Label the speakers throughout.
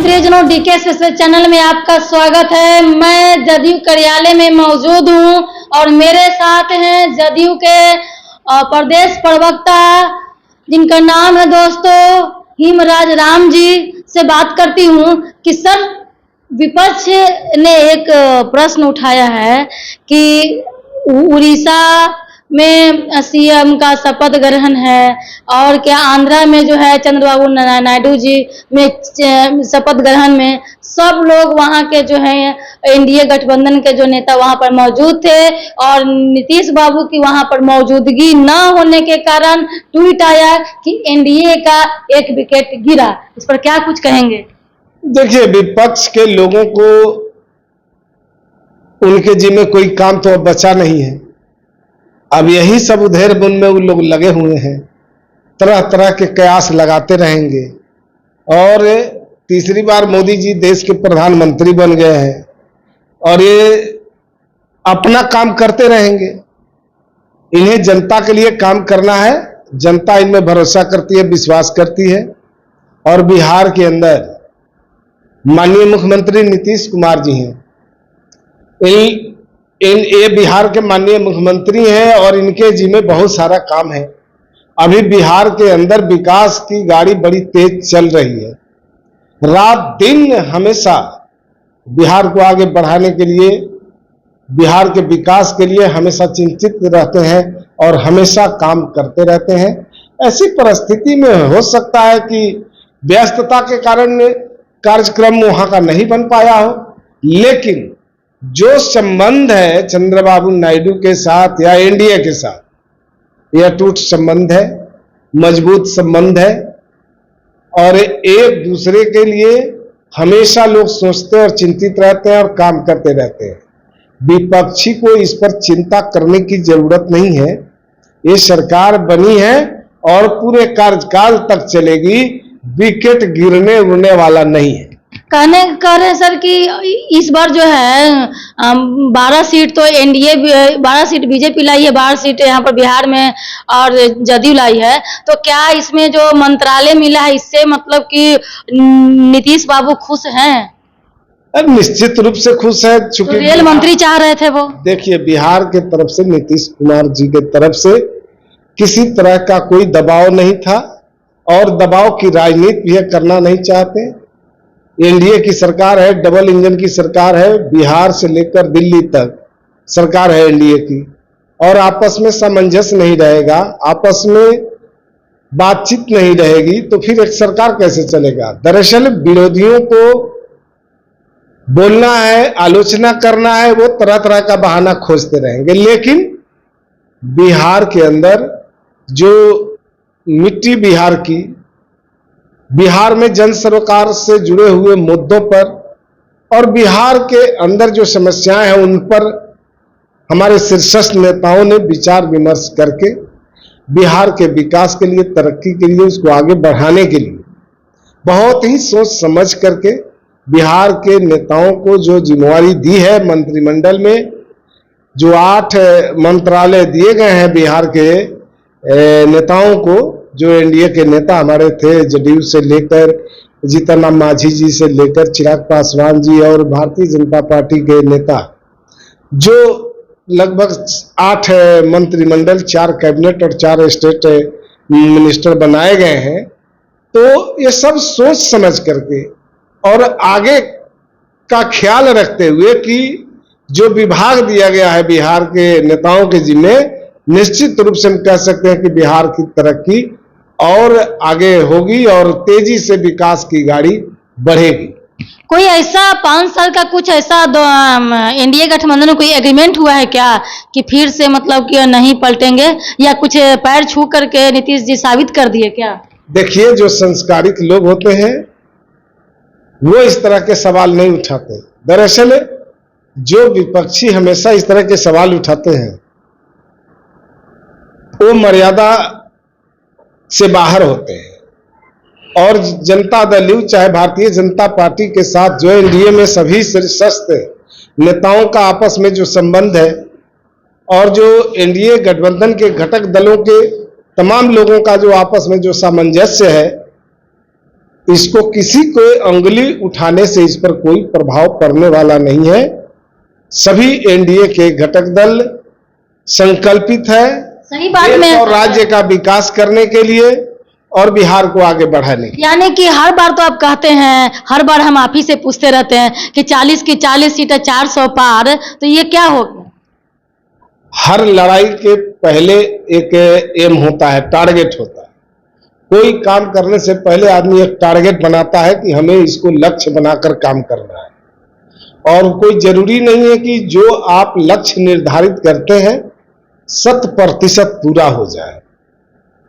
Speaker 1: प्रियजनों, DK special channel में आपका स्वागत है। मैं जदयू कार्यालय में मौजूद हूं और मेरे साथ हैं जदयू के प्रदेश प्रवक्ता जिनका नाम है दोस्तों हिमराज राम जी से बात करती हूं कि सर, विपक्ष ने एक प्रश्न उठाया है कि उड़ीसा में सीएम का शपथ ग्रहण है और क्या आंध्रा में जो है चंद्रबाबू नायडू जी में शपथ ग्रहण में सब लोग वहां के जो है एनडीए गठबंधन के जो नेता वहां पर मौजूद थे और नीतीश बाबू की वहां पर मौजूदगी न होने के कारण ट्वीट आया कि एनडीए का एक विकेट गिरा। इस पर क्या कुछ कहेंगे?
Speaker 2: देखिए, विपक्ष के लोगों को उनके जिम्मे कोई काम तो अब बचा नहीं है। अब यही सब उधेड़ बुन में वो लोग लगे हुए हैं, तरह तरह के कयास लगाते रहेंगे और तीसरी बार मोदी जी देश के प्रधानमंत्री बन गए हैं और ये अपना काम करते रहेंगे। इन्हें जनता के लिए काम करना है, जनता इनमें भरोसा करती है, विश्वास करती है। और बिहार के अंदर माननीय मुख्यमंत्री नीतीश कुमार जी हैं, ये बिहार के माननीय मुख्यमंत्री हैं और इनके जिम्मे बहुत सारा काम है। अभी बिहार के अंदर विकास की गाड़ी बड़ी तेज चल रही है। रात दिन हमेशा बिहार को आगे बढ़ाने के लिए, बिहार के विकास के लिए हमेशा चिंतित रहते हैं और हमेशा काम करते रहते हैं। ऐसी परिस्थिति में हो सकता है कि व्यस्तता के कारण कार्यक्रम वहां का नहीं बन पाया हो, लेकिन जो संबंध है चंद्रबाबू नायडू के साथ या एनडीए के साथ, यह अटूट संबंध है, मजबूत संबंध है और एक दूसरे के लिए हमेशा लोग सोचते और चिंतित रहते हैं और काम करते रहते हैं। विपक्षी को इस पर चिंता करने की जरूरत नहीं है। ये सरकार बनी है और पूरे कार्यकाल तक चलेगी, विकेट गिरने उड़ने वाला नहीं है।
Speaker 1: कह रहे सर कि इस बार जो है 12 सीट तो एनडीए, 12 सीट बीजेपी लाई है, 12 सीट यहाँ पर बिहार में और जदयू लाई है। तो क्या इसमें जो मंत्रालय मिला है इससे मतलब कि नीतीश बाबू खुश हैं?
Speaker 2: निश्चित रूप से खुश है, चूंकि
Speaker 1: तो रेल मंत्री चाह रहे थे वो।
Speaker 2: देखिए, बिहार के तरफ से नीतीश कुमार जी के तरफ से किसी तरह का कोई दबाव नहीं था और दबाव की राजनीति भी करना नहीं चाहते। एनडीए की सरकार है, डबल इंजन की सरकार है, बिहार से लेकर दिल्ली तक सरकार है एनडीए की, और आपस में सामंजस्य नहीं रहेगा, आपस में बातचीत नहीं रहेगी तो फिर एक सरकार कैसे चलेगा? दरअसल विरोधियों को बोलना है, आलोचना करना है, वो तरह तरह का बहाना खोजते रहेंगे, लेकिन बिहार के अंदर जो मिट्टी बिहार की, बिहार में जन सरोकार से जुड़े हुए मुद्दों पर और बिहार के अंदर जो समस्याएं हैं उन पर हमारे शीर्षस्थ नेताओं ने विचार विमर्श करके बिहार के विकास के लिए, तरक्की के लिए, उसको आगे बढ़ाने के लिए बहुत ही सोच समझ करके बिहार के नेताओं को जो जिम्मेवारी दी है मंत्रिमंडल में, जो 8 मंत्रालय दिए गए हैं बिहार के नेताओं को, जो एनडीए के नेता हमारे थे, जदयू से लेकर जीतन राम मांझी जी से लेकर चिराग पासवान जी और भारतीय जनता पार्टी के नेता, जो लगभग 8 मंत्रिमंडल, 4 कैबिनेट और 4 स्टेट मिनिस्टर बनाए गए हैं। तो ये सब सोच समझ करके और आगे का ख्याल रखते हुए कि जो विभाग दिया गया है बिहार के नेताओं के जिम्मे, निश्चित रूप से हम कह सकते हैं कि बिहार की तरक्की और आगे होगी और तेजी से विकास की गाड़ी बढ़ेगी।
Speaker 1: कोई ऐसा 5 साल का कुछ ऐसा एनडीए गठबंधन में कोई एग्रीमेंट हुआ है क्या कि फिर से मतलब कि नहीं पलटेंगे, या कुछ पैर छू करके नीतीश जी साबित कर दिए क्या? देखिए,
Speaker 2: जो संस्कारित लोग होते हैं वो इस तरह के सवाल नहीं उठाते। दरअसल जो विपक्षी हमेशा इस तरह के सवाल उठाते हैं वो मर्यादा से बाहर होते हैं और जनता दल, चाहे भारतीय जनता पार्टी के साथ जो एनडीए में सभी शीर्षस्थ नेताओं का आपस में जो संबंध है और जो एनडीए गठबंधन के घटक दलों के तमाम लोगों का जो आपस में जो सामंजस्य है, इसको किसी को अंगुली उठाने से इस पर कोई प्रभाव पड़ने वाला नहीं है। सभी एनडीए के घटक दल संकल्पित है
Speaker 1: सही बात
Speaker 2: देश
Speaker 1: में,
Speaker 2: और राज्य का विकास करने के लिए और बिहार को आगे बढ़ाने के लिए।
Speaker 1: यानी कि हर बार तो आप कहते हैं, हर बार हम आप ही से पूछते रहते हैं कि 40 की 40 सीटें 400 पार, तो ये क्या हो गया?
Speaker 2: हर लड़ाई के पहले एक एम होता है, टारगेट होता है। कोई काम करने से पहले आदमी एक टारगेट बनाता है कि हमें इसको लक्ष्य बनाकर काम करना है, और कोई जरूरी नहीं है कि जो आप लक्ष्य निर्धारित करते हैं 100% पूरा हो जाए।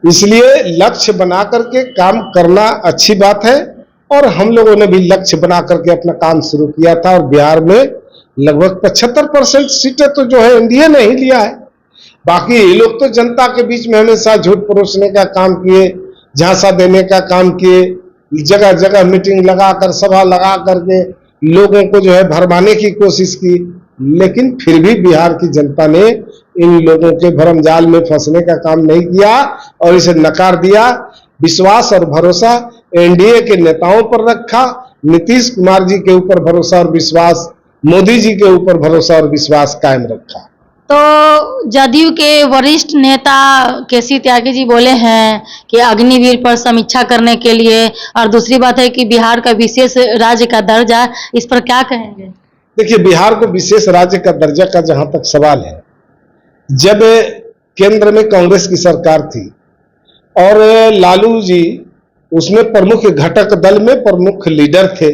Speaker 2: इसलिए लक्ष्य बना करके काम करना अच्छी बात है, और हम लोगों ने भी लक्ष्य बना करके अपना काम शुरू किया था, और बिहार में लगभग 75% सीटें तो जो है एनडीए ने ही लिया है। बाकी ये लोग तो जनता के बीच में हमेशा झूठ परोसने का काम किए, झांसा देने का काम किए, जगह जगह मीटिंग लगाकर, सभा लगा करके लोगों को जो है भरमाने की कोशिश की, लेकिन फिर भी बिहार की जनता ने इन लोगों के भरमजाल में फंसने का काम नहीं किया और इसे नकार दिया। विश्वास और भरोसा एनडीए के नेताओं पर रखा, नीतीश कुमार जी के ऊपर भरोसा और विश्वास, मोदी जी के ऊपर भरोसा और विश्वास कायम रखा।
Speaker 1: तो जदयू के वरिष्ठ नेता केसी त्यागी जी बोले हैं कि अग्निवीर पर समीक्षा करने के लिए, और दूसरी बात है कि बिहार का विशेष राज्य का दर्जा, इस पर क्या कहेंगे?
Speaker 2: देखिए, बिहार को विशेष राज्य का दर्जा का जहां तक सवाल है, जब केंद्र में कांग्रेस की सरकार थी और लालू जी उसमें प्रमुख घटक दल में प्रमुख लीडर थे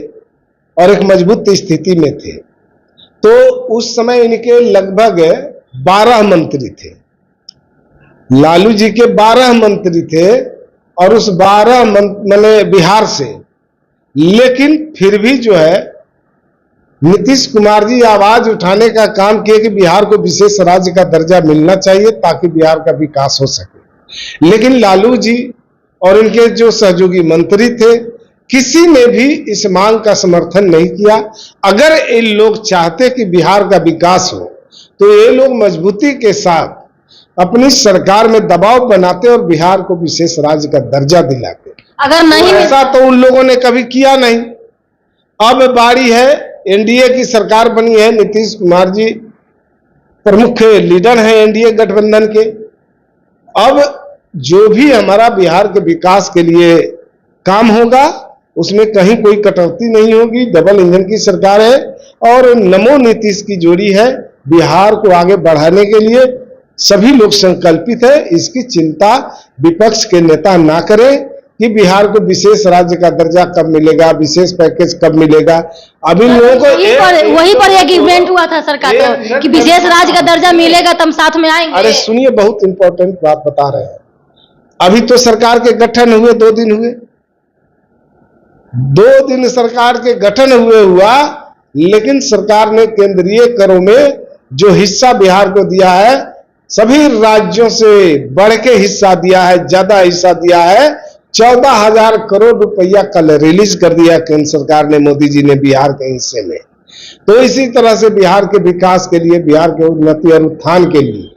Speaker 2: और एक मजबूत स्थिति में थे, तो उस समय इनके लगभग 12 मंत्री थे। लालू जी के 12 मंत्री थे और उस 12 मैंने बिहार से, लेकिन फिर भी जो है नीतीश कुमार जी आवाज उठाने का काम किए कि बिहार को विशेष राज्य का दर्जा मिलना चाहिए ताकि बिहार का विकास हो सके। लेकिन लालू जी और इनके जो सहयोगी मंत्री थे, किसी ने भी इस मांग का समर्थन नहीं किया। अगर ये लोग चाहते कि बिहार का विकास हो तो ये लोग मजबूती के साथ अपनी सरकार में दबाव बनाते और बिहार को विशेष राज्य का दर्जा दिलाते।
Speaker 1: अगर नहीं
Speaker 2: तो ऐसा तो उन लोगों ने कभी किया नहीं। अब बारी है, एनडीए की सरकार बनी है, नीतीश कुमार जी प्रमुख लीडर हैं एनडीए गठबंधन के। अब जो भी हमारा बिहार के विकास के लिए काम होगा उसमें कहीं कोई कटौती नहीं होगी। डबल इंजन की सरकार है और नमो नीतीश की जोड़ी है। बिहार को आगे बढ़ाने के लिए सभी लोग संकल्पित है। इसकी चिंता विपक्ष के नेता ना करें कि बिहार को विशेष राज्य का दर्जा कब मिलेगा, विशेष पैकेज कब मिलेगा। अभी लोगों को
Speaker 1: वही पर एग्रीमेंट हुआ था सरकार तो कि विशेष राज्य का दर्जा मिलेगा तब साथ में आएंगे।
Speaker 2: अरे सुनिए, बहुत इंपॉर्टेंट बात बता रहे हैं। अभी तो सरकार के गठन हुए 2 दिन हुए, 2 दिन सरकार के गठन हुआ, लेकिन सरकार ने केंद्रीय करों में जो हिस्सा बिहार को दिया है, सभी राज्यों से बढ़ के हिस्सा दिया है, ज्यादा हिस्सा दिया है। 14,000 करोड़ रुपया कल रिलीज कर दिया केंद्र सरकार ने, मोदी जी ने बिहार के हिस्से में। तो इसी तरह से बिहार के विकास के लिए, बिहार के उन्नति और उत्थान के लिए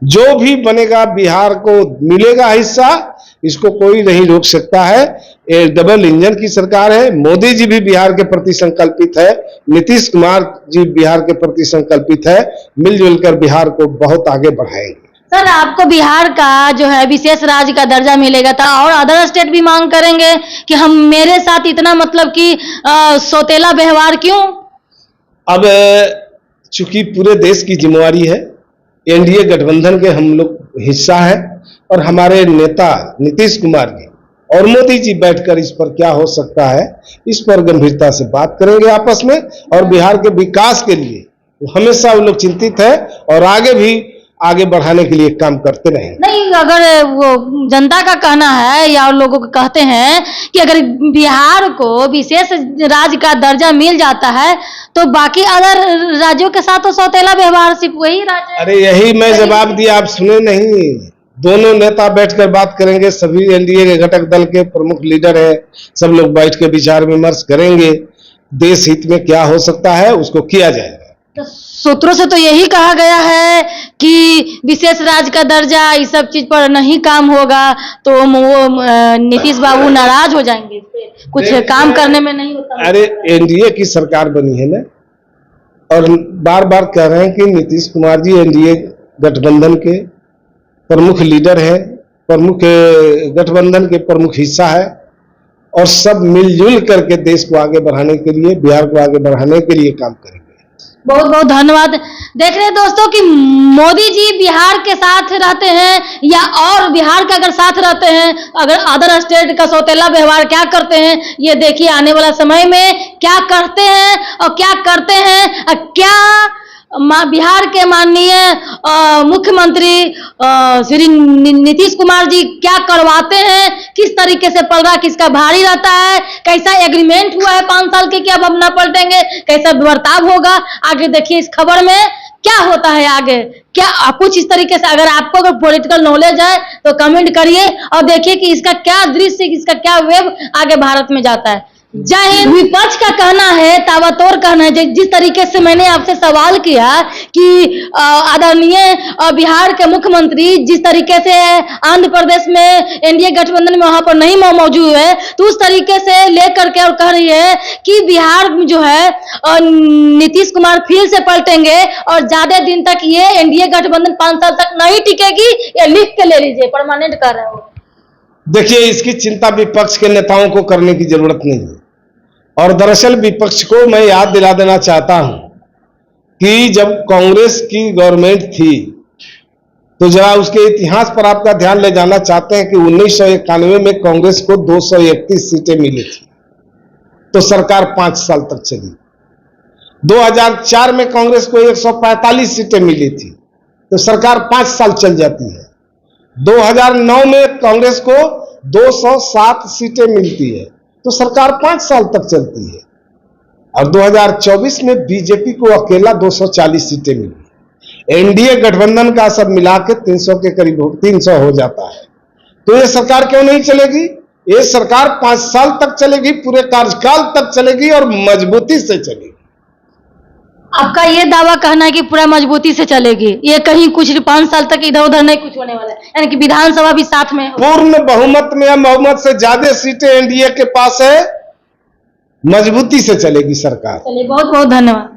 Speaker 2: जो भी बनेगा बिहार को मिलेगा हिस्सा। इसको कोई नहीं रोक सकता है। ये डबल इंजन की सरकार है। मोदी जी भी बिहार के प्रति संकल्पित है, नीतीश कुमार जी बिहार के प्रति संकल्पित है। मिलजुल कर बिहार को बहुत आगे बढ़ाएंगे।
Speaker 1: सर, आपको बिहार का जो है विशेष राज्य का दर्जा मिलेगा था और अदर स्टेट भी मांग करेंगे कि हम मेरे साथ इतना मतलब कि सौतेला व्यवहार क्यों? अब
Speaker 2: चूंकि पूरे देश की जिम्मेवारी है, एनडीए गठबंधन के हम लोग हिस्सा है और हमारे नेता नीतीश कुमार जी और मोदी जी बैठकर इस पर क्या हो सकता है, इस पर गंभीरता से बात करेंगे आपस में। और बिहार के विकास के लिए हमेशा वो लोग चिंतित है और आगे भी आगे बढ़ाने के लिए काम करते रहेंगे।
Speaker 1: नहीं, अगर वो जनता का कहना है या लोगों को कहते हैं कि अगर बिहार को विशेष राज्य का दर्जा मिल जाता है तो बाकी अदर राज्यों के साथ तो सौतेला व्यवहार सिर्फ वही राज्य।
Speaker 2: अरे यही मैं जवाब दिया, आप सुने नहीं। दोनों नेता बैठकर बात करेंगे, सभी एनडीए के घटक दल के प्रमुख लीडर है, सब लोग बैठ के विचार विमर्श करेंगे। देश हित में क्या हो सकता है उसको किया जाएगा।
Speaker 1: तो सूत्रों से तो यही कहा गया है कि विशेष राज्य का दर्जा इस सब चीज पर नहीं काम होगा तो वो नीतीश बाबू नाराज हो जाएंगे, इस पे कुछ काम करने में नहीं होता।
Speaker 2: अरे एनडीए की सरकार बनी है ना, और बार बार कह रहे हैं कि नीतीश कुमार जी एनडीए गठबंधन के प्रमुख लीडर है, प्रमुख गठबंधन के प्रमुख हिस्सा है, और सब मिलजुल करके देश को आगे बढ़ाने के लिए, बिहार को आगे बढ़ाने के लिए काम करेंगे।
Speaker 1: बहुत बहुत धन्यवाद। देख रहे हैं दोस्तों कि मोदी जी बिहार के साथ रहते हैं या और बिहार का अगर साथ रहते हैं, अगर अदर स्टेट का सौतेला व्यवहार क्या करते हैं, ये देखिए आने वाला समय में क्या करते हैं और क्या करते हैं, क्या बिहार के माननीय मुख्यमंत्री श्री नीतीश कुमार जी क्या करवाते हैं, किस तरीके से पलड़ा किसका भारी रहता है, कैसा एग्रीमेंट हुआ है 5 साल के कि अब हम ना पलटेंगे, कैसा बर्ताव होगा, आगे देखिए इस खबर में क्या होता है आगे। क्या कुछ इस तरीके से अगर आपको अगर पॉलिटिकल नॉलेज है तो कमेंट करिए और देखिए कि इसका क्या दृश्य, इसका क्या वेब आगे भारत में जाता है। जय हिंद। विपक्ष का कहना है, ताबड़तोड़ कहना है, जिस तरीके से मैंने आपसे सवाल किया कि आदरणीय बिहार के मुख्यमंत्री जिस तरीके से आंध्र प्रदेश में एनडीए गठबंधन में वहां पर नहीं मौजूद है, तो उस तरीके से लेकर के और कह रही है कि बिहार में जो है नीतीश कुमार फिर से पलटेंगे और ज्यादा दिन तक ये एनडीए गठबंधन 5 साल तक नहीं टिकेगी, ये लिख के ले लीजिए, परमानेंट कर रहे हो।
Speaker 2: देखिए, इसकी चिंता विपक्ष के नेताओं को करने की जरूरत नहीं है, और दरअसल विपक्ष को मैं याद दिला देना चाहता हूं कि जब कांग्रेस की गवर्नमेंट थी तो जरा उसके इतिहास पर आपका ध्यान ले जाना चाहते हैं कि 1991 में कांग्रेस को 231 सीटें मिली थी, तो सरकार 5 साल तक चली। 2004 में कांग्रेस को 145 सीटें मिली थी, तो सरकार 5 साल चल जाती है। 2009 में कांग्रेस को 207 सीटें मिलती है, तो सरकार 5 साल तक चलती है, और 2024 में बीजेपी को अकेला 240 सीटें मिली। एनडीए गठबंधन का सब मिला के 300 के करीब 300 हो जाता है, तो ये सरकार क्यों नहीं चलेगी? ये सरकार 5 साल तक चलेगी, पूरे कार्यकाल तक चलेगी और मजबूती से चलेगी।
Speaker 1: आपका ये दावा कहना है कि पूरा मजबूती से चलेगी, ये कहीं कुछ 5 साल तक इधर उधर नहीं कुछ होने वाला है, यानी कि विधानसभा भी साथ में
Speaker 2: पूर्ण बहुमत में, बहुमत से ज्यादा सीटें एनडीए के पास है, मजबूती से चलेगी सरकार।
Speaker 1: चलिए, बहुत बहुत धन्यवाद।